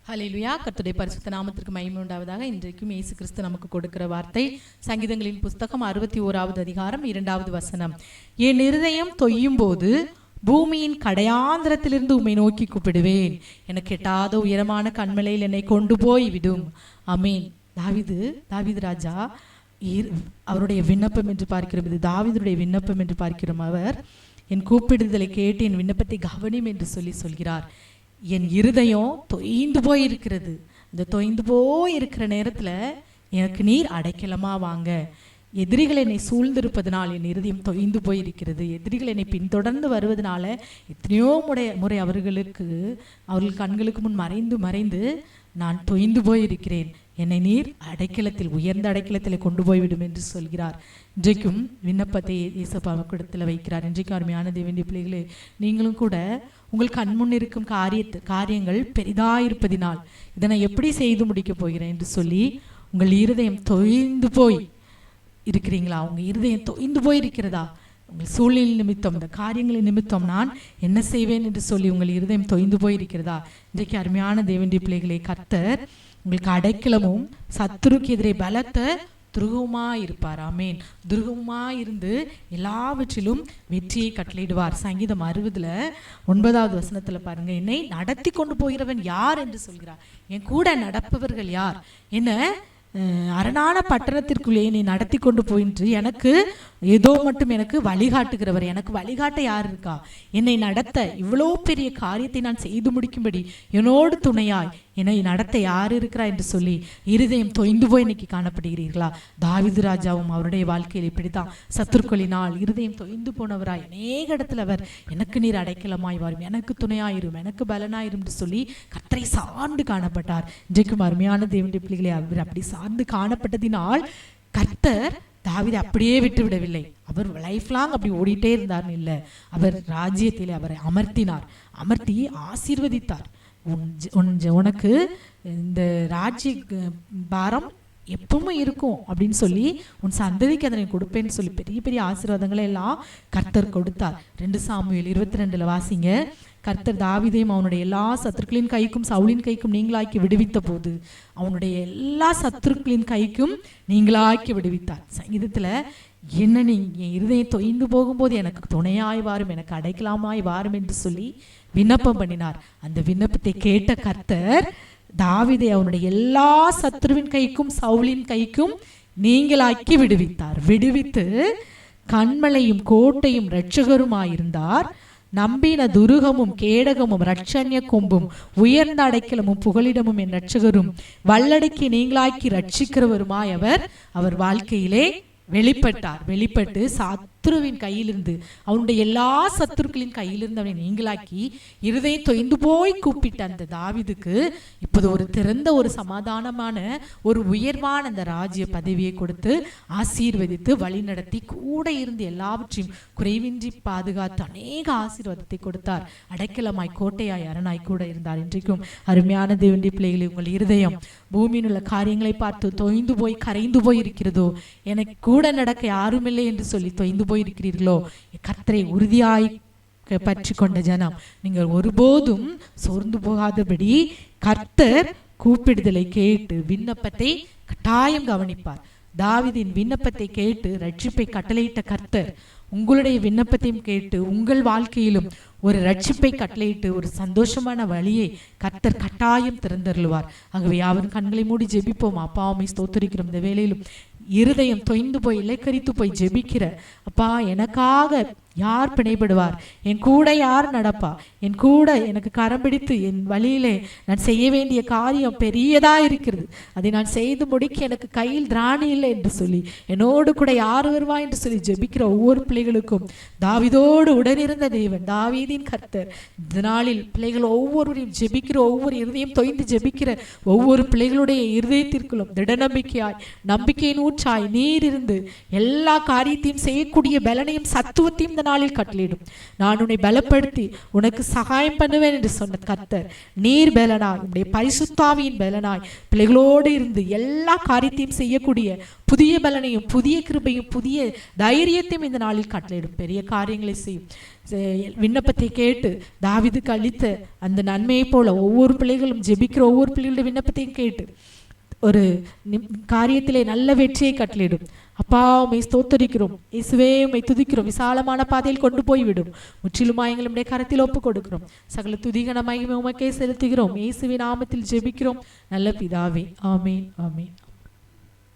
ஹல்லேலூயா. கர்த்தருடைய பரிசுத்த நாமத்திற்கு மகிமை உண்டாவதாக. இன்றைக்கும் இயேசு கிறிஸ்து நமக்கு கொடுக்கிற வார்த்தை சங்கீதங்களின் புஸ்தகம் 61வது அதிகாரம் 2வது வசனம். என் இருதயம் தொய்யும் போது பூமியின் கடையாந்திரத்திலிருந்து உம்மை நோக்கி கூப்பிடுவேன். எனக்கு எட்டாத உயரமான கண்மலையில் என்னை கொண்டு போய் விடும். ஆமென். தாவீது ராஜா அவருடைய விண்ணப்பம் என்று பார்க்கிறோம். இது தாவீதுடைய விண்ணப்பம் என்று பார்க்கிறோம். அவர் என் கூப்பிடுதலை கேட்டு என் விண்ணப்பத்தை கவனியும் என்று சொல்கிறார். என் இருதயம் தொய்ந்து போயிருக்கிறது. இந்த தொய்ந்து போயிருக்கிற நேரத்தில் எனக்கு நீர் அடைக்கலமா வாங்க. எதிரிகள் என்னை சூழ்ந்திருப்பதனால் என் இருதயம் தொய்ந்து போயிருக்கிறது. எதிரிகள் என்னை பின்தொடர்ந்து வருவதனால எத்தனையோ முறை அவர்கள் கண்களுக்கு முன் மறைந்து நான் தொய்ந்து போயிருக்கிறேன். என்னை நீர் அடைக்கலத்தில், உயர்ந்த அடைக்கலத்தில் கொண்டு போய்விடும் என்று சொல்கிறார். இன்றைக்கும் விண்ணப்பத்தை இயேசுவிடத்தில் வைக்கிறார். இன்றைக்கும் அருமையான தேவனுடைய பிள்ளைகளே, நீங்களும் கூட உங்கள் கண்முன் இருக்கும் காரியங்கள் பெரிதாயிருப்பதினால் இதை நான் எப்படி செய்து முடிக்கப் போகிறேன் என்று சொல்லி உங்கள் இருதயம் தொய்ந்து போய் இருக்கிறீங்களா? உங்கள் இருதயம் தொய்ந்து போயிருக்கிறதா? உங்கள் சூழ்நிலை நிமித்தம், இந்த காரியங்களின் நிமித்தம் நான் என்ன செய்வேன் என்று சொல்லி உங்கள் இருதயம் தொய்ந்து போயிருக்கிறதா? இன்றைக்கு அருமையான தேவனுடைய பிள்ளைகளே, கர்த்தர் உங்களுக்கு அடைக்கலமும் சத்துருக்கு எதிரே பலத்த துருகமாக இருப்பார். ஆமேன். துருகமாக இருந்து எல்லாவற்றிலும் வெற்றியை கட்டளையிடுவார். சங்கீதம் 60:9வது வசனத்தில் பாருங்க, என்னை நடத்தி கொண்டு போகிறவன் யார் என்று சொல்கிறார். என் கூட நடப்பவர்கள் யார்? என்ன அரணான பட்டணத்திற்குள்ளே என்னை நடத்தி கொண்டு போயின்று எனக்கு ஏதோ மட்டும் எனக்கு வழிகாட்டுகிறவர், எனக்கு வழிகாட்ட யார் இருக்கா? என்னை நடத்த இவ்வளோ பெரிய காரியத்தை நான் செய்து முடிக்கும்படி என்னோடு துணையாய் என்னை நடத்த யார் இருக்கிறா என்று சொல்லி இருதயம் தொய்ந்து போய் இன்னைக்கு காணப்படுகிறீர்களா? தாவீது ராஜாவும் அவருடைய வாழ்க்கையில் இப்படித்தான் சத்துருக்களினால் இருதயம் தொய்ந்து போனவராய் அநேக இடத்துல அவர் எனக்கு நீர் அடைக்கலமாய் வரும், எனக்கு துணையாயிரும், எனக்கு பலனாயிரும் என்று சொல்லி கர்த்தரை சார்ந்து காணப்பட்டார். இன்றைக்கும் அருமையான தேவனுடைய பிள்ளைகளை, அவர் அப்படி சார்ந்து காணப்பட்டதினால் கர்த்தர் தாவீதை அப்படியே விட்டு விடவில்லை. அவர் லைஃப் லாங் அப்படி ஓடிட்டே இருந்தார்னு இல்லை. அவர் ராஜ்யத்திலே அவரை அமர்த்தி ஆசீர்வதித்தார். உனக்கு இந்த ராஜ்ய பாரம் எப்பவும் இருக்கும் அப்படின்னு சொல்லி உன் சந்ததிக்கு அதனை கொடுப்பேன்னு சொல்லி பெரிய பெரிய ஆசீர்வாதங்களை எல்லாம் கர்த்தர் கொடுத்தார். 2 சாமுவேல் 22 வாசிங்க. கர்த்தர் தாவீதையும் அவனுடைய எல்லா சத்துருக்களின் கைக்கும் சவுலின் கைக்கும் நீங்களாக்கி விடுவித்த போது அவனுடைய எல்லா சத்துருக்களின் கைக்கும் நீங்களாக்கி விடுவித்தார். சங்கீதத்தில் என்ன, என் இருதயம் தொய்ந்து போகும்போது எனக்கு துணையாய் வாரும், எனக்கு அடைக்கலாமாய் வாரும் என்று சொல்லி விண்ணப்பம் பண்ணினார். அந்த விண்ணப்பத்தை கேட்ட கர்த்தர் தாவீதை அவனுடைய எல்லா சத்துருவின் கைக்கும் சவுலின் கைக்கும் நீங்களாக்கி விடுவித்தார். விடுவித்து கண்மலையும் கோட்டையும் இரட்சகருமாயிருந்தார். நம்பின துருகமும் கேடகமும் இரட்சண்ய கொம்பும் உயர்ந்த அடைக்கலமும் புகலிடமும் என் இரட்சகரும் வல்லடைக்கு நீங்களாக்கி ரட்சிக்கிறவருமாய் அவர் வாழ்க்கையிலே வெளிப்பட்டு சத்துருவின் கையிலிருந்து, அவனுடைய எல்லா சத்துருக்களின் கையிலிருந்து அவனை நீங்களாக்கி இருதயம் தொய்ந்து போய் கூப்பிட்ட அந்த தாவீதுக்கு இப்போது ஒரு திறந்த, ஒரு சமாதானமான, ஒரு உயர்வான அந்த ராஜ்ய பதவியை கொடுத்து ஆசீர்வதித்து வழி நடத்தி கூட இருந்து எல்லாவற்றையும் குறைவின்றி பாதுகாத்து அநேக ஆசீர்வாதத்தை கொடுத்தார். அடைக்கலமாய் கோட்டையாய் அரணாய் கூட இருந்தார். இன்றைக்கும் அருமையான தேவனுடைய பிள்ளைகளை, உங்கள் இருதயம் பூமியில் உள்ள காரியங்களை பார்த்து தொய்ந்து போய் கரைந்து போய் இருக்கிறதோ, எனக்கு கூட நடக்க யாருமில்லை என்று சொல்லி தொய்ந்து போயிருக்கிறீர்களோ, கர்த்தரை உறுதியாய் பற்றி கொண்ட ஜனம், நீங்கள் ஒருபோதும் சோர்ந்து போகாதபடி கர்த்தர் கூப்பிடுதலை கேட்டு விண்ணப்பத்தை கட்டாயம் கவனிப்பார். தாவீதின் விண்ணப்பத்தை கேட்டு ரட்சிப்பை கட்டளையிட்ட கர்த்தர் உங்களுடைய விண்ணப்பத்தையும் கேட்டு உங்கள் வாழ்க்கையிலும் ஒரு ரட்சிப்பை கட்டளையிட்டு ஒரு சந்தோஷமான வழியை கர்த்தர் கட்டாயம் திறந்தருளுவார். ஆகவே யாவரும் கண்களை மூடி ஜெபிப்போம். அப்பாவை ஸ்தோத்திரிக்கிறோம். இந்த வேளையிலும் இருதயம் தொய்ந்து போய் இலைக்கரித்து போய் ஜெபிக்கிற அப்பா, எனக்காக யார் பிணைப்படுவார்? என் கூட யார் நடப்பா? என் கூட எனக்கு கரம் பிடித்து என் வழியிலே நான் செய்ய வேண்டிய காரியம் பெரியதா இருக்கிறது, அதை நான் செய்து முடிக்க எனக்கு கையில் திராணி இல்லை என்று சொல்லி என்னோடு கூட யார் வருவா என்று சொல்லி ஜெபிக்கிற ஒவ்வொரு பிள்ளைகளுக்கும் தாவீதோடு உடனிருந்த தேவன், தாவீதின் கர்த்தர் இந்த நாளில் பிள்ளைகள் ஒவ்வொருவரையும் ஜெபிக்கிற ஒவ்வொரு இருதயம் தொய்ந்து ஜெபிக்கிற ஒவ்வொரு பிள்ளைகளுடைய இருதயத்திற்குள்ளும் திட நம்பிக்கையின் ஊற்றாய் நீர் இருந்து எல்லா காரியத்தையும் செய்யக்கூடிய பலனையும் சத்துவத்தையும் இந்த நாளில் கட்டளையிடும். நான் உன்னை பலப்படுத்தி உனக்கு சகாயம் பண்ணுவேன் என்று சொன்ன கர்த்தர் நீர் பலனாய், உடைய பரிசுத்தாவியின் பலனாய் பிள்ளைகளோடு இருந்து எல்லா காரியத்தையும் செய்யக்கூடிய புதிய பலனையும் புதிய கிருபையும் புதிய தைரியத்தையும் இந்த நாளில் கட்டளையிடும். பெரிய காரியங்களை செய்யும். விண்ணப்பத்தை கேட்டு தாவீதுக்கு அளித்த அந்த நன்மையை போல ஒவ்வொரு பிள்ளைகளும் ஜெபிக்கிற ஒவ்வொரு பிள்ளைகளுடைய விண்ணப்பத்தையும் கேட்டு ஒரு காரியத்திலே நல்ல வெற்றியை கட்டளையிடும். அப்பா உம்மை ஸ்தோத்தரிக்கிறோம், இயேசுவே உம்மை துதிக்கிறோம், விசாலமான பாதையில் கொண்டு போய்விடும். முற்றிலுமாய் எங்களுடைய கரத்தில் ஒப்பு கொடுக்கிறோம். சகல துதிகன மகிமை உமக்கே செலுத்துகிறோம். இயேசுவின் நாமத்தில் ஜெபிக்கிறோம் நல்ல பிதாவே, ஆமேன், ஆமேன்.